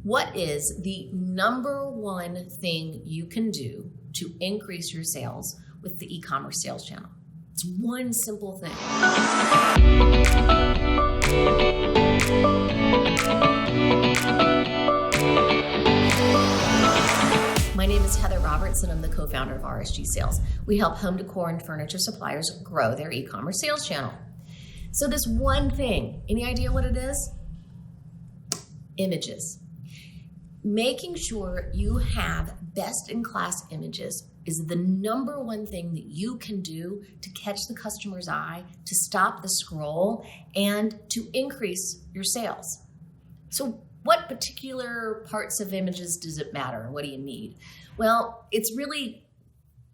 What is the number one thing you can do to increase your sales with the e-commerce sales channel? It's one simple thing. My name is Heather Roberts, and I'm the co-founder of RSG Sales. We help home decor and furniture suppliers grow their e-commerce sales channel. So this one thing, any idea what it is? Images. Making sure you have best-in-class images is the number one thing that you can do to catch the customer's eye, to stop the scroll, and to increase your sales. So what particular parts of images does it matter? What do you need? Well, it's really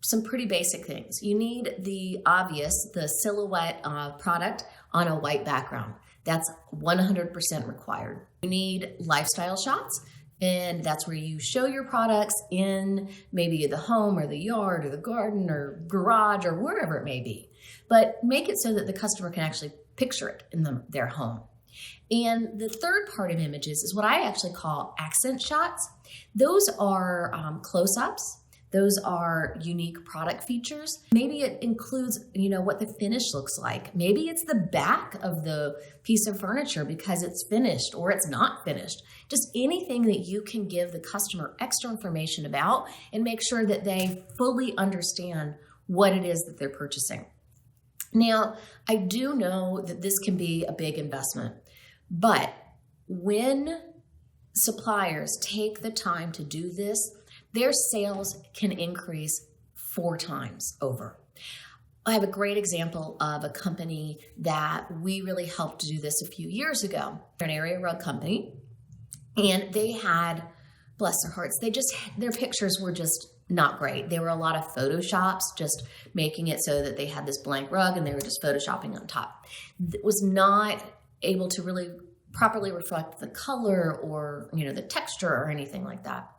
some pretty basic things. You need the obvious, the silhouette product on a white background. That's 100% required. You need lifestyle shots, and that's where you show your products in maybe the home or the yard or the garden or garage or wherever it may be. But make it so that the customer can actually picture it in their home. And the third part of images is what I actually call accent shots. Those are close-ups. Those are unique product features. Maybe it includes, what the finish looks like. Maybe it's the back of the piece of furniture because it's finished or it's not finished. Just anything that you can give the customer extra information about and make sure that they fully understand what it is that they're purchasing. Now, I do know that this can be a big investment, but when suppliers take the time to do this, their sales can increase 4 times over. I have a great example of a company that we really helped do this a few years ago. They're an area rug company, and they had, bless their hearts, their pictures were just not great. There were a lot of Photoshops, just making it so that they had this blank rug and they were just Photoshopping on top. It was not able to really properly reflect the color or, the texture or anything like that.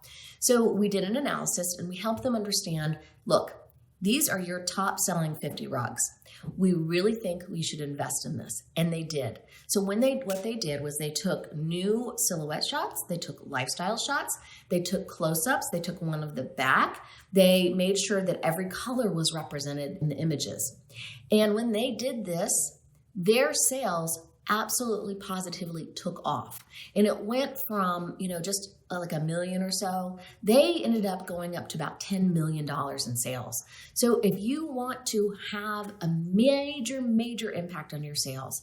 So we did an analysis and we helped them understand, look, these are your top selling 50 rugs. We really think we should invest in this. And they did. So what they did was they took new silhouette shots, they took lifestyle shots, they took close-ups, they took one of the back, they made sure that every color was represented in the images. And when they did this, their sales absolutely positively took off. And it went from, just like $1 million or so, they ended up going up to about $10 million in sales. So if you want to have a major, major impact on your sales,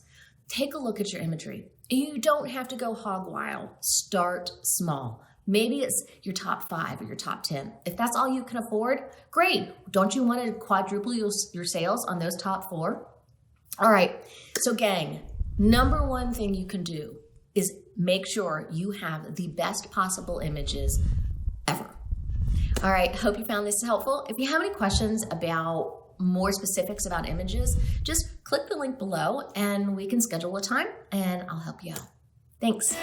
take a look at your imagery. You don't have to go hog wild. Start small. Maybe it's your top 5 or your top 10. If that's all you can afford, great. Don't you want to quadruple your sales on those top 4? All right. So gang, number one thing you can do is make sure you have the best possible images ever. All right, hope you found this helpful. If you have any questions about more specifics about images, just click the link below and we can schedule a time and I'll help you out. Thanks.